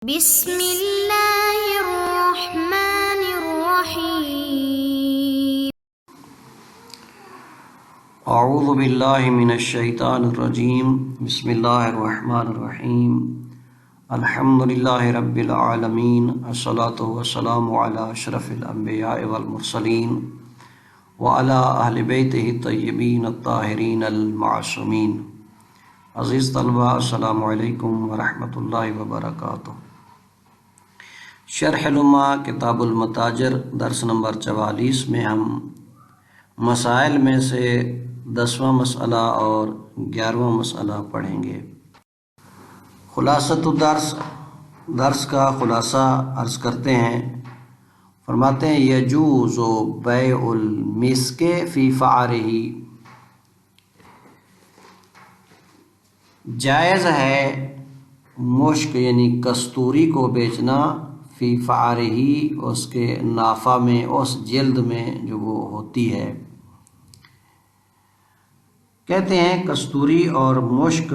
بسم اللہ الرحمن الرحیم اعوذ باللہ من الشیطان الرجیم بسم اللہ الرحمن الرحیم الحمد للہ رب العالمین الصلاۃ والسلام علی اشرف الانبیاء والمرسلین وعلی اہل بیتہ الطیبین الطاہرین المعصومین۔ عزیز طلبہ، السلام علیکم ورحمۃ اللہ وبرکاتہ۔ شرح الامہ کتاب المتاجر درس نمبر 44 میں ہم مسائل میں سے 10واں مسئلہ اور 11واں مسئلہ پڑھیں گے۔ خلاصۃ درس کا خلاصہ عرض کرتے ہیں، فرماتے ہیں یجوز بیع المسک فی فعرہ، جائز ہے مشک یعنی کستوری کو بیچنا فی فعرہ، اس کے نافہ میں، اس جلد میں جو وہ ہوتی ہے۔ کہتے ہیں کستوری اور مشک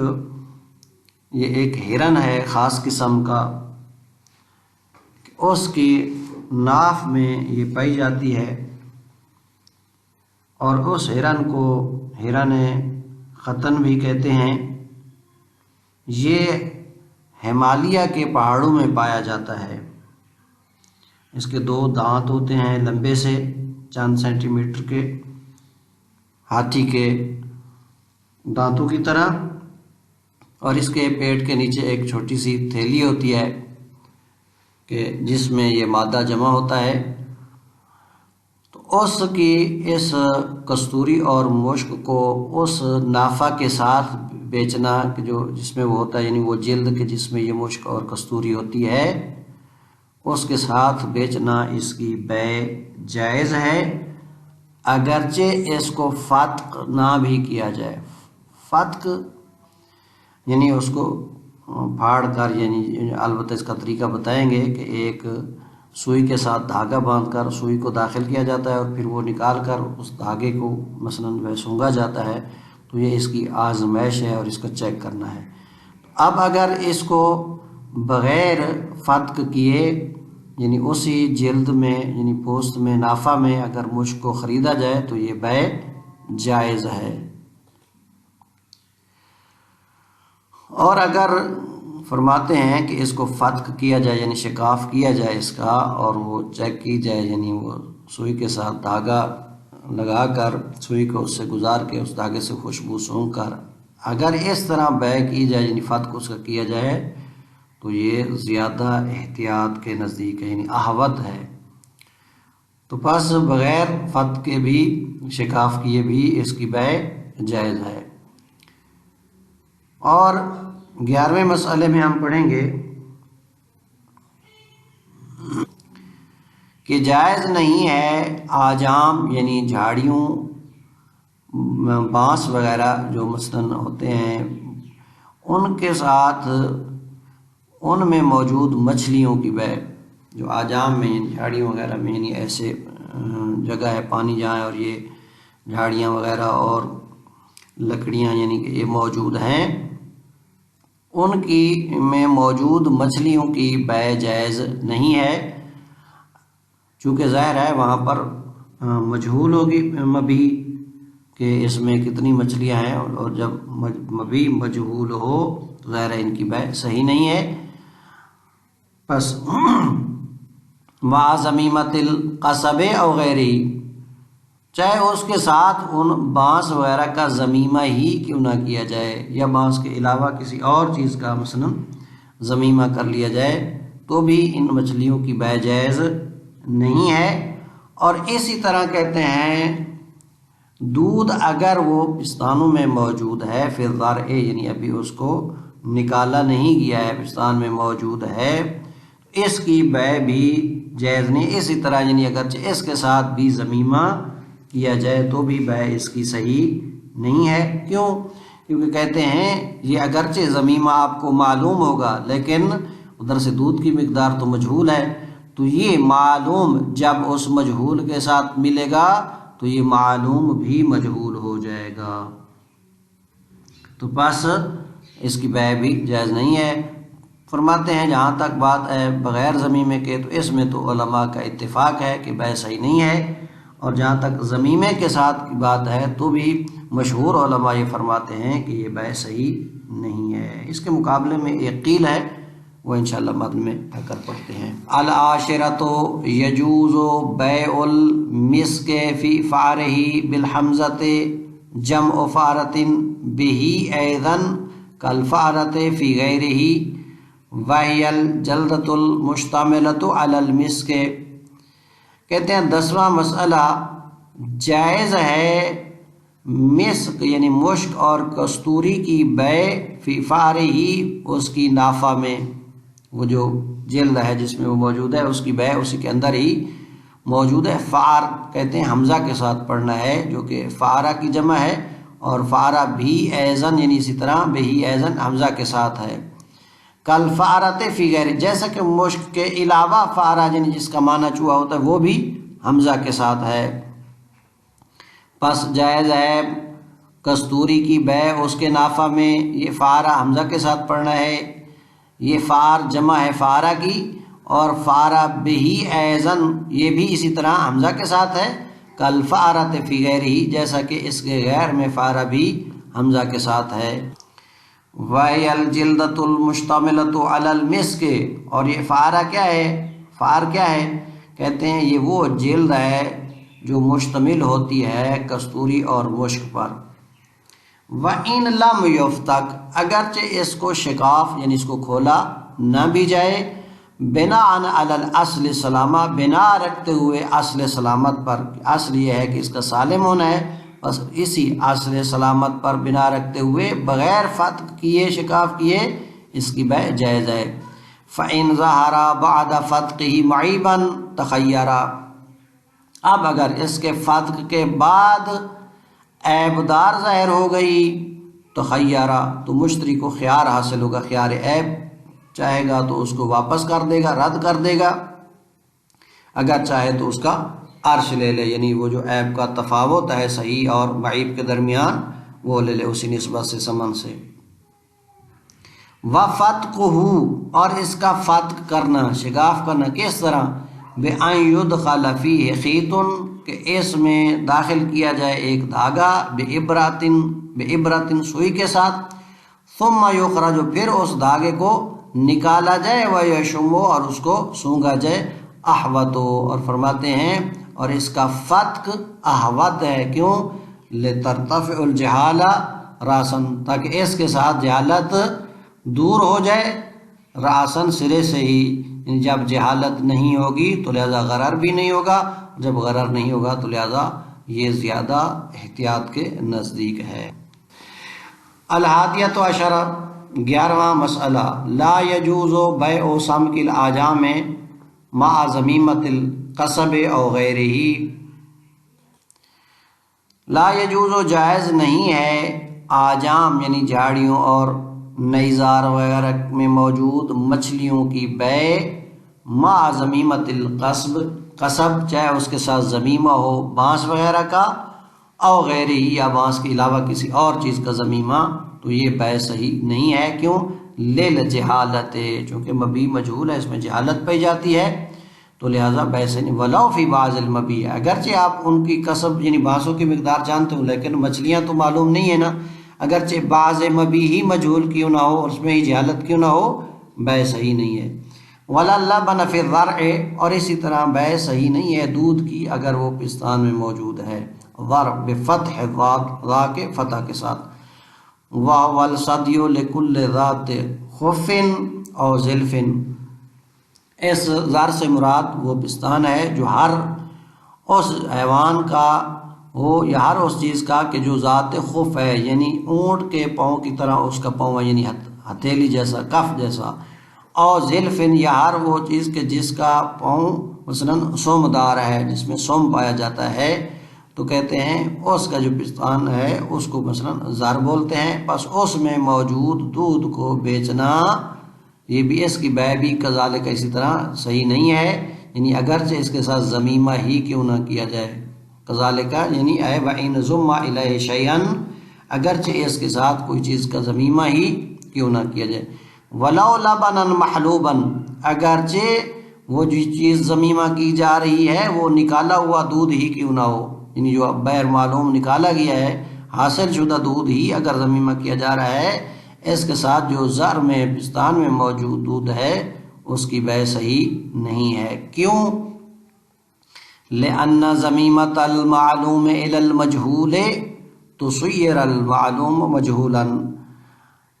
یہ ایک ہرن ہے خاص قسم کا، اس کی ناف میں یہ پائی جاتی ہے، اور اس ہرن کو ہرن ختن بھی کہتے ہیں۔ یہ ہمالیہ کے پہاڑوں میں پایا جاتا ہے۔ اس کے 2 دانت ہوتے ہیں لمبے سے چند سینٹی میٹر کے، ہاتھی کے دانتوں کی طرح، اور اس کے پیٹ کے نیچے ایک چھوٹی سی تھیلی ہوتی ہے کہ جس میں یہ مادہ جمع ہوتا ہے۔ تو اس کستوری اور مشک کو اس نافہ کے ساتھ بیچنا جس میں وہ ہوتا ہے، یعنی وہ جلد کے جس میں یہ مشک اور کستوری ہوتی ہے، اس کے ساتھ بیچنا اس کی بیع جائز ہے، اگرچہ اس کو فتق نہ بھی کیا جائے۔ فتق یعنی اس کو پھاڑ کر، یعنی البتہ اس کا طریقہ بتائیں گے کہ ایک سوئی کے ساتھ دھاگا باندھ کر سوئی کو داخل کیا جاتا ہے، اور پھر وہ نکال کر اس دھاگے کو مثلاً سونگا جاتا ہے، تو یہ اس کی آزمائش ہے اور اس کا چیک کرنا ہے۔ اب اگر اس کو بغیر فتق کیے، یعنی اسی جلد میں، یعنی پوست میں، نافہ میں اگر مشک کو خریدا جائے تو یہ بیع جائز ہے۔ اور اگر فرماتے ہیں کہ اس کو فتق کیا جائے، یعنی شکاف کیا جائے اس کا، اور وہ چیک کی جائے، یعنی وہ سوئی کے ساتھ دھاگا لگا کر سوئی کو اس سے گزار کے اس دھاگے سے خوشبو سونگھ کر اگر اس طرح بیع کی جائے، یعنی فتق اس کا کیا جائے، تو یہ زیادہ احتیاط کے نزدیک ہے، یعنی احوط ہے۔ تو پس بغیر فتق کے بھی، شکاف کیے بھی اس کی بیع جائز ہے۔ اور 11ویں مسئلے میں ہم پڑھیں گے کہ جائز نہیں ہے آجام یعنی جھاڑیوں، بانس وغیرہ جو مثلاً ہوتے ہیں، ان کے ساتھ ان میں موجود مچھلیوں کی بیع، جو آجام میں، یعنی جھاڑیوں وغیرہ میں، یعنی ایسے جگہ ہے پانی جہاں، اور یہ جھاڑیاں وغیرہ اور لکڑیاں یعنی کہ یہ موجود ہیں، ان کی میں موجود مچھلیوں کی بیع جائز نہیں ہے، چونکہ ظاہر ہے وہاں پر مجہول ہوگی مبی کہ اس میں کتنی مچھلیاں ہیں، اور جب مبی مجہول ہو تو ظاہر ہے ان کی بیع صحیح نہیں ہے۔ پس مع ذمیمۃ القصب او غیرہ، چاہے اس کے ساتھ ان بانس وغیرہ کا ذمیمہ ہی کیوں نہ کیا جائے، یا بانس کے علاوہ کسی اور چیز کا مثلاً ذمیمہ کر لیا جائے، تو بھی ان مچھلیوں کی بیع جائز نہیں ہے۔ اور اسی طرح کہتے ہیں دودھ اگر وہ پستانوں میں موجود ہے، فی الضرع یعنی ابھی اس کو نکالا نہیں گیا ہے، پستان میں موجود ہے، اس کی بیع بھی جائز نہیں۔ اسی طرح یعنی اگرچہ اس کے ساتھ بھی ذمیمہ کیا جائے تو بھی بیع اس کی صحیح نہیں ہے۔ کیوں؟ کیونکہ کہتے ہیں یہ اگرچہ ذمیمہ آپ کو معلوم ہوگا، لیکن ادھر سے دودھ کی مقدار تو مجہول ہے، تو یہ معلوم جب اس مجہول کے ساتھ ملے گا تو یہ معلوم بھی مجہول ہو جائے گا، تو بس اس کی بیع بھی جائز نہیں ہے۔ فرماتے ہیں جہاں تک بات ہے بغیر ضمیمے کے تو اس میں تو علماء کا اتفاق ہے کہ بے صحیح نہیں ہے، اور جہاں تک ضمیمے کے ساتھ کی بات ہے تو بھی مشہور علماء یہ فرماتے ہیں کہ یہ بے صحیح نہیں ہے۔ اس کے مقابلے میں ایک قیل ہے، وہ انشاءاللہ متن میں آ کر پڑھتے ہیں۔ العاشرۃ یجوز بیع المسک فی فارہ بالحمزۃ جمع فارۃ بہ ایضا کالفارۃ فی غیرہ وہی الجلدۃ المشتملۃ علی المسک۔ کہتے ہیں 10واں مسئلہ، جائز ہے مسک یعنی مشک اور کستوری کی بیع فی فارہ ہی اس کی نافہ میں، وہ جو جلد ہے جس میں وہ موجود ہے اس کی بیع اسی کے اندر ہی موجود ہے۔ فار کہتے ہیں حمزہ کے ساتھ پڑھنا ہے جو کہ فارہ کی جمع ہے، اور فارہ بھی ایزن یعنی اسی طرح بہی ایزن حمزہ کے ساتھ ہے۔ کل فارت فی غیر، جیسا کہ مشک کے علاوہ فارہ یعنی جس کا معنی چوہا ہوتا ہے وہ بھی حمزہ کے ساتھ ہے۔ پس جائز ہے کستوری کی بیع اس کے نافع میں، یہ فارہ حمزہ کے ساتھ پڑھنا ہے، یہ فار جمع ہے فارہ کی، اور فارہ بہی ایزن یہ بھی اسی طرح حمزہ کے ساتھ ہے۔ کل فارت فی غیر ہی، جیسا کہ اس کے غیر میں فارہ بھی حمزہ کے ساتھ ہے۔ وَهِيَ الْجِلْدَةُ الْمُشْتَمِلَةُ عَلَى الْمِسْكِ، اور یہ فارہ کیا ہے؟ فار کیا ہے؟ کہتے ہیں یہ وہ جلد ہے جو مشتمل ہوتی ہے کستوری اور مشک پر۔ وَإِن لَمْ يُفْتَك، اگرچہ اس کو شکاف یعنی اس کو کھولا نہ بھی جائے، بناءً علی الاصل سلامہ، بنا رکھتے ہوئے اصل سلامت پر، اصل یہ ہے کہ اس کا سالم ہونا ہے، بس اسی اصل سلامت پر بنا رکھتے ہوئے بغیر فتق کیے شکاف کیے اس کی بیع جائز ہے۔ فَإِن ظَهَرَ بَعْدَ فَتْقِهِ مَعِيبًا تَخَيَّرَ، اب اگر اس کے فتق کے بعد عیب دار ظاہر ہو گئی تخیرہ، تو مشتری کو خیار حاصل ہوگا، خیار عیب، چاہے گا تو اس کو واپس کر دے گا، رد کر دے گا، اگر چاہے تو اس کا عرش لے لے، یعنی وہ جو عیب کا تفاوت ہے صحیح اور معیب کے درمیان وہ لے لے اسی نسبت سے ثمن سے۔ وَفَتْقُهُ، اور اس کا فتق کرنا شگاف کرنا کس طرح؟ بِأَنْ يُدْخَلَ فِيهِ خِيطٌ، کہ اس میں داخل کیا جائے ایک دھاگا، بِعِبْرَةٍ سوئی کے ساتھ، ثُمَّ يُخْرَجُ، پھر اس دھاگے کو نکالا جائے، وَيَشُمُّ، اور اس کو سونگا جائے، احوت، اور فرماتے ہیں اور اس کا فتق احوت ہے، کیوں؟ لِتَرْتَفِعُ الْجَهَالَ رَاسًا، تاکہ اس کے ساتھ جہالت دور ہو جائے، راسن سرے سے ہی، جب جہالت نہیں ہوگی تو لہذا غرر بھی نہیں ہوگا، جب غرر نہیں ہوگا تو لہذا یہ زیادہ احتیاط کے نزدیک ہے۔ الحادیۃ عشرہ، 11واں مسئلہ، لا یجوز بیع سمک الاعجام مع ضمیمۃ القصب او غیرہ، لا یجوز جائز نہیں ہے آجام یعنی جھاڑیوں اور نیزار وغیرہ میں موجود مچھلیوں کی بیع مع ضمیمۃ القصب، قصب چاہے اس کے ساتھ ضمیمہ ہو بانس وغیرہ کا، او غیر ہی یا بانس کے علاوہ کسی اور چیز کا ضمیمہ، تو یہ بیع صحیح نہیں ہے، کیوں؟ للجہالت، چونکہ مبیع مجہول ہے، اس میں جہالت پائی جاتی ہے، تو لہٰذا بیع صحیح نہیں۔ ولو فی بعض المبیع، اگرچہ آپ ان کی قصب یعنی بانسوں کی مقدار جانتے ہو لیکن مچھلیاں تو معلوم نہیں ہے نا، اگرچہ بعض مبیع ہی مجہول کیوں نہ ہو اور اس میں ہی جہالت کیوں نہ ہو، بیع صحیح نہیں ہے۔ ولا لبن فی الضرع، اور اسی طرح بیع صحیح نہیں ہے دودھ کی اگر وہ پستان میں موجود ہے، ضرع بفتح الضاد، را کے فتح کے ساتھ۔ وَهُوَ الْصَدْيُ لِكُلِّ ذَاتِ خُفٍّ او ظِلْفٍ، اس زر سے مراد وہ پستان ہے جو ہر اس حیوان کا ہو یا ہر اس چیز کا کہ جو ذات خف ہے، یعنی اونٹ کے پاؤں کی طرح اس کا پاؤں ہے، یعنی ہتھیلی جیسا، کف جیسا، اور ذلفن، یا ہر وہ چیز کہ جس کا پاؤں مثلاً سم دار ہے، جس میں سم پایا جاتا ہے، تو کہتے ہیں اس کا جو پستان ہے اس کو مثلاً زر بولتے ہیں۔ بس اس میں موجود دودھ کو بیچنا، یہ بھی اس کی بیع بھی کذالک اسی طرح صحیح نہیں ہے، یعنی اگرچہ اس کے ساتھ ضمیمہ ہی کیوں نہ کیا جائے، کذالک یعنی اے وَإِنْ ضُمَّ إِلَيْهِ شَيْئًا، اگرچہ اس کے ساتھ کوئی چیز کا ضمیمہ ہی کیوں نہ کیا جائے۔ ولو لبنا محلوبا، اگرچہ وہ جو چیز ضمیمہ کی جا رہی ہے وہ نکالا ہوا دودھ ہی کیوں نہ ہو، یعنی جو غیر معلوم نکالا گیا ہے حاصل شدہ دودھ ہی اگر ضمیمہ کیا جا رہا ہے، اس کے ساتھ جو زر میں پستان میں موجود دودھ ہے اس کی بیع صحیح نہیں ہے۔ کیوں؟ لأن ضمیمۃ المعلوم الی المجہول تصیر المعلوم مجہولا،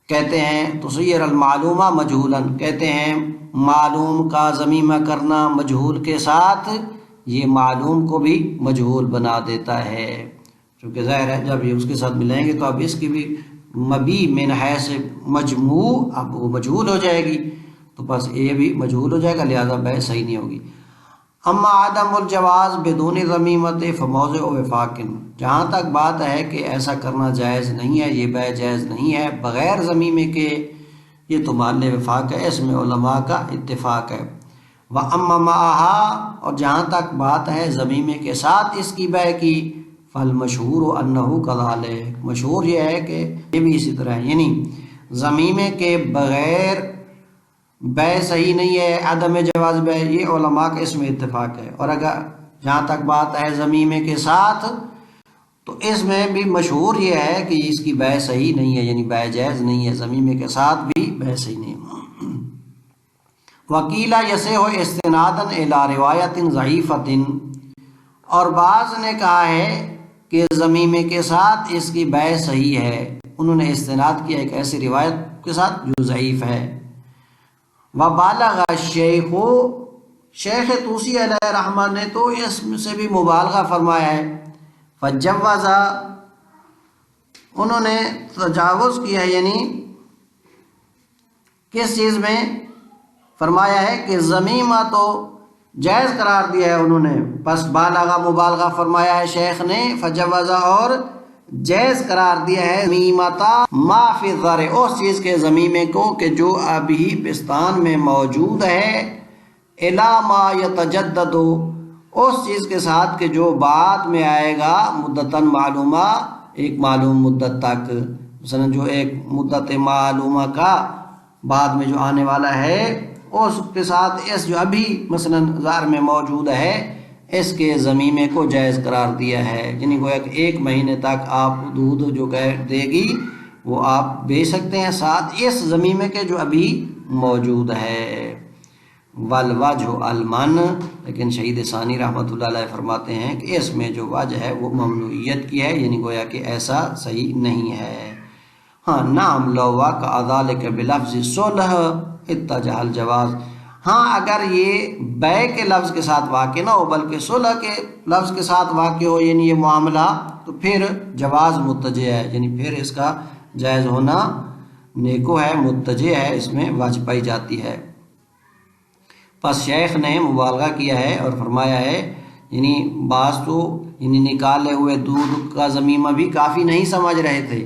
کہتے ہیں تصیر المعلومہ مجہولا، کہتے ہیں معلوم کا ضمیمہ کرنا مجہول کے ساتھ یہ معلوم کو بھی مجہول بنا دیتا ہے، چونکہ ظاہر ہے جب یہ اس کے ساتھ ملیں گے تو اب اس کی بھی مبی من حیث مجموع اب وہ مجہول ہو جائے گی، تو بس یہ بھی مجہول ہو جائے گا، لہذا بیع صحیح نہیں ہوگی۔ اما عدم الجواز بدون ضمیمت فموضع وفاق، جہاں تک بات ہے کہ ایسا کرنا جائز نہیں ہے، یہ بیع جائز نہیں ہے بغیر ضمیمے کے، یہ تو محل وفاق ہے، اس میں علماء کا اتفاق ہے۔ وَأَمَّا مَعَهَا، اور جہاں تک بات ہے ضمیمے کے ساتھ اس کی بیع کی، فالمشہور انہ کذالک، مشہور یہ ہے کہ یہ بھی اسی طرح ہے، یعنی ضمیمے کے بغیر بیع صحیح نہیں ہے، عدم جواز بیع، یہ علماء کا اس میں اتفاق ہے۔ اور اگر جہاں تک بات ہے ضمیمے کے ساتھ تو اس میں بھی مشہور یہ ہے کہ اس کی بیع صحیح نہیں ہے، یعنی بیع جائز نہیں ہے، ضمیمے کے ساتھ بھی بیع صحیح نہیں ہے۔ وکیلا یصح استنادا الی روایت ضعیفۃ، اور بعض نے کہا ہے کہ ضمیمے کے ساتھ اس کی بیع صحیح ہے، انہوں نے استناد کیا ایک ایسی روایت کے ساتھ جو ضعیف ہے۔ وبالغ الشیخ، شیخ طوسی علیہ رحمہ نے تو اس سے بھی مبالغہ فرمایا ہے، فجوز، انہوں نے تجاوز کیا ہے، یعنی کس چیز میں فرمایا ہے کہ ضمیمہ تو جائز قرار دیا ہے انہوں نے، پس بالغہ مبالغہ فرمایا ہے شیخ نے، فجوز، اور جائز قرار دیا ہے ضمیمتا ما فی الذر، اس چیز کے ضمیمے کو کہ جو ابھی پستان میں موجود ہے، الی ما یتجدد، اس چیز کے ساتھ کہ جو بعد میں آئے گا، مدتاً معلومہ، ایک معلوم مدت تک، مثلا جو ایک مدت معلومہ کا بعد میں جو آنے والا ہے اس کے ساتھ اس جو ابھی مثلا زار میں موجود ہے اس کے ضمیمے کو جائز قرار دیا ہے، یعنی گویا کہ 1 مہینے تک آپ دودھ جو دے گی وہ آپ بیچ سکتے ہیں ساتھ اس ضمیمے کے جو ابھی موجود ہے۔ والوجہ المن، لیکن شہید ثانی رحمۃ اللہ علیہ فرماتے ہیں کہ اس میں جو وجہ ہے وہ ممنوعیت کی ہے، یعنی گویا کہ ایسا صحیح نہیں ہے۔ ہاں نعم لو واقع ذلک بلفظ صلح اتجہ الجواز، ہاں اگر یہ بیع کے لفظ کے ساتھ واقع نہ ہو بلکہ صلح کے لفظ کے ساتھ واقع ہو، یعنی یہ معاملہ، تو پھر جواز متجہ ہے، یعنی پھر اس کا جائز ہونا نیکو ہے، متجہ ہے، اس میں وجہ پائی جاتی ہے۔ پس شیخ نے مبالغہ کیا ہے اور فرمایا ہے، یعنی بعض تو یعنی نکالے ہوئے دودھ کا ضمیمہ بھی کافی نہیں سمجھ رہے تھے،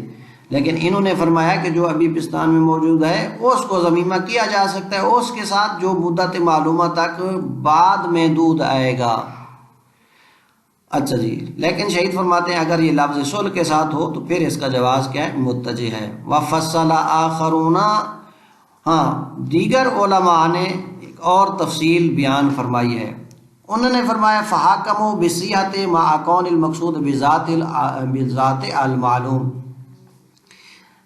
لیکن انہوں نے فرمایا کہ جو ابھی پستان میں موجود ہے اس کو ضمیمہ کیا جا سکتا ہے، اس کے ساتھ جو مدت معلومہ تک بعد میں دودھ آئے گا۔ اچھا جی، لیکن شہید فرماتے ہیں اگر یہ لفظ صلح کے ساتھ ہو تو پھر اس کا جواز کیا ہے؟ متجہ ہے۔ وفصل آخرون، ہاں دیگر علماء نے ایک اور تفصیل بیان فرمائی ہے، انہوں نے فرمایا فحاکموا بصحۃ مع کون المقصود بذات المعلوم،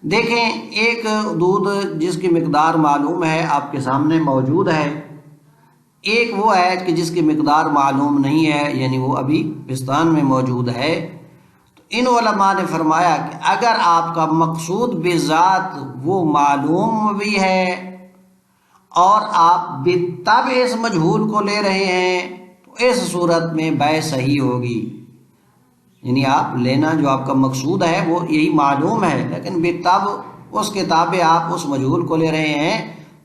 دیکھیں ایک دودھ جس کی مقدار معلوم ہے آپ کے سامنے موجود ہے، ایک وہ ہے کہ جس کی مقدار معلوم نہیں ہے، یعنی وہ ابھی پستان میں موجود ہے۔ تو ان علماء نے فرمایا کہ اگر آپ کا مقصود بذات وہ معلوم بھی ہے اور آپ بالطبع اس مجہول کو لے رہے ہیں تو اس صورت میں بیع صحیح ہوگی، یعنی آپ لینا جو آپ کا مقصود ہے وہ یہی معلوم ہے، لیکن بالطبع اس کے تابع آپ اس مجہول کو لے رہے ہیں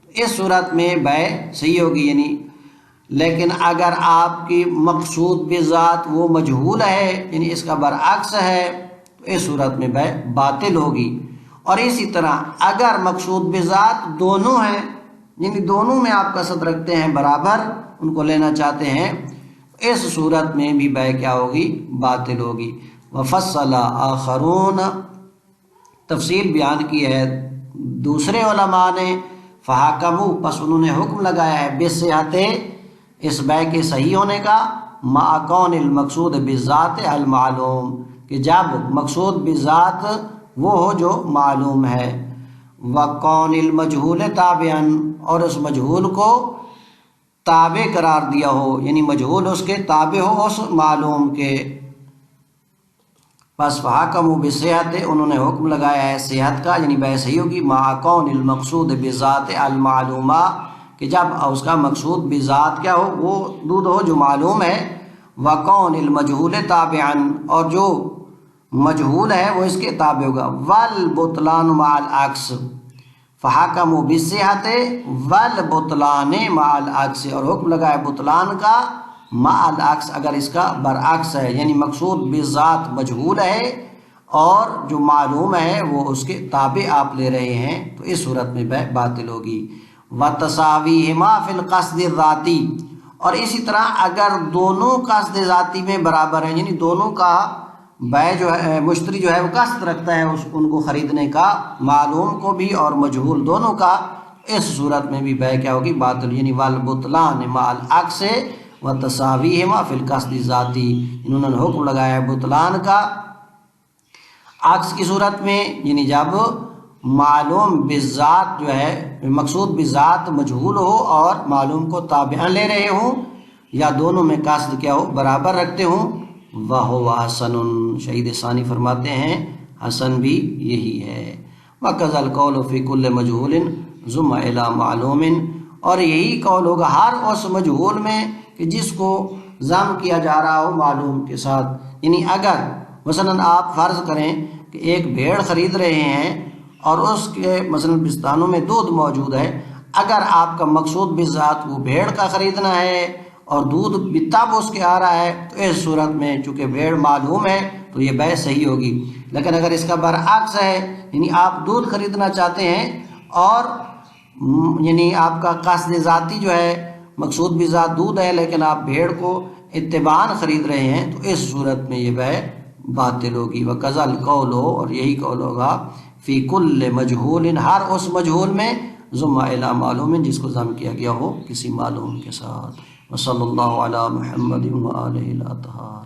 تو اس صورت میں بیع صحیح ہوگی، یعنی لیکن اگر آپ کی مقصود بذات وہ مجہول ہے، یعنی اس کا برعکس ہے، تو اس صورت میں بیع باطل ہوگی۔ اور اسی طرح اگر مقصود بذات دونوں ہیں، یعنی دونوں میں آپ قصد رکھتے ہیں برابر، ان کو لینا چاہتے ہیں، اس صورت میں بھی بیع کیا ہوگی؟ باطل ہوگی۔ وفصل آخرون، تفصیل بیان کی ہے دوسرے علماء نے، فحکموا پس انہوں نے حکم لگایا ہے بالصحت اس بے کے صحیح ہونے کا مع کون المقصود بالذات المعلوم کہ جب مقصود بالذات وہ ہو جو معلوم ہے، وکون المجہول تابعا اور اس مجہول کو تابع قرار دیا ہو، یعنی مجہول اس کے تابع ہو اس معلوم کے۔ بس فحکموا بالصحت انہوں نے حکم لگایا ہے صحت کا، یعنی بے صحیح ہوگی مع کون المقصود بالذات المعلومہ کہ جب اس کا مقصود بذات کیا ہو وہ دودھ ہو جو معلوم ہے، وکون المجہول تابعا اور جو مجہول ہے وہ اس کے تابع ہوگا، والبطلان مع العکس فحکموا بالصحت والبطلان مع العکس اور حکم لگایا بطلان کا مع العکس اگر اس کا برعکس ہے، یعنی مقصود بذات مجہول ہے اور جو معلوم ہے وہ اس کے تابع آپ لے رہے ہیں تو اس صورت میں بے باطل ہوگی۔ وَتَسَاوِيهِمَا فِي الْقَصْدِ الذَّاتِ اور اسی طرح اگر دونوں قصد ذاتی میں برابر ہیں، یعنی دونوں کا بے جو ہے مشتری جو ہے وہ قصد رکھتا ہے ان کو خریدنے کا، معلوم کو بھی اور مجہول دونوں کا، اس صورت میں بھی بے کیا ہوگی باطل، یعنی والبطلان مع العکس وتساویہما فی القصد الذاتی انہوں نے حکم لگایا ہے بطلان کا عکس کی صورت میں، یعنی جب معلوم بالذات جو ہے مقصود بالذات مجہول ہو اور معلوم کو تابعا لے رہے ہوں یا دونوں میں قصد کیا ہو برابر رکھتے ہوں۔ وَهُوَ حَسَنٌ شہید ثانی فرماتے ہیں حسن بھی یہی ہے۔ وَكَذَا الْقَوْلُ فِي كُلِّ مَجْهُولٍ ضُمَّ إِلَى مَعْلُومٍ اور یہی قول ہوگا ہر اس مجہول میں کہ جس کو ضم کیا جا رہا ہو معلوم کے ساتھ، یعنی اگر مثلا آپ فرض کریں کہ ایک بھیڑ خرید رہے ہیں اور اس کے مثلا پستانوں میں دودھ موجود ہے، اگر آپ کا مقصود بالذات وہ بھیڑ کا خریدنا ہے اور دودھ بھی تب اس کے آ رہا ہے تو اس صورت میں چونکہ بھیڑ معلوم ہے تو یہ بے صحیح ہوگی۔ لیکن اگر اس کا برعکس ہے، یعنی آپ دودھ خریدنا چاہتے ہیں اور یعنی آپ کا قصد ذاتی جو ہے مقصود بالذات دودھ ہے لیکن آپ بھیڑ کو اتباعاً خرید رہے ہیں تو اس صورت میں یہ بے باطل ہوگی۔ وَكَذَا الْقَوْلُ اور یہی قول ہوگا فی کل مجہول ہر اس مجہول میں ضم الی معلوم جس کو ضم کیا گیا ہو کسی معلوم کے ساتھ۔ وصلی اللہ علی محمد وآلہ الاطہار۔